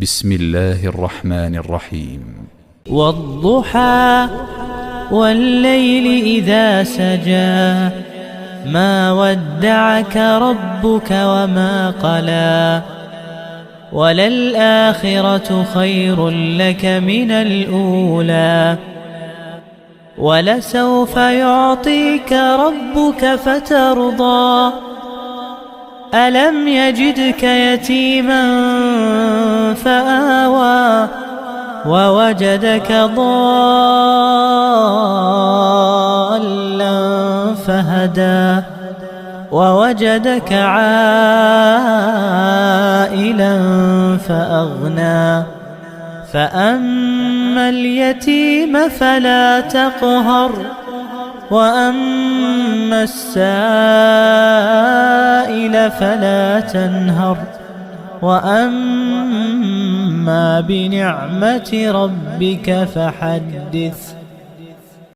بسم الله الرحمن الرحيم. والضحى والليل إذا سجى ما ودعك ربك وما قلى وللآخرة خير لك من الأولى ولسوف يعطيك ربك فترضى ألم يجدك يتيما فآوى ووجدك ضالا فهدى ووجدك عائلا فأغنى فأما اليتيم فلا تقهر وأما السائل فلا تنهر وأما بنعمة ربك فحدث.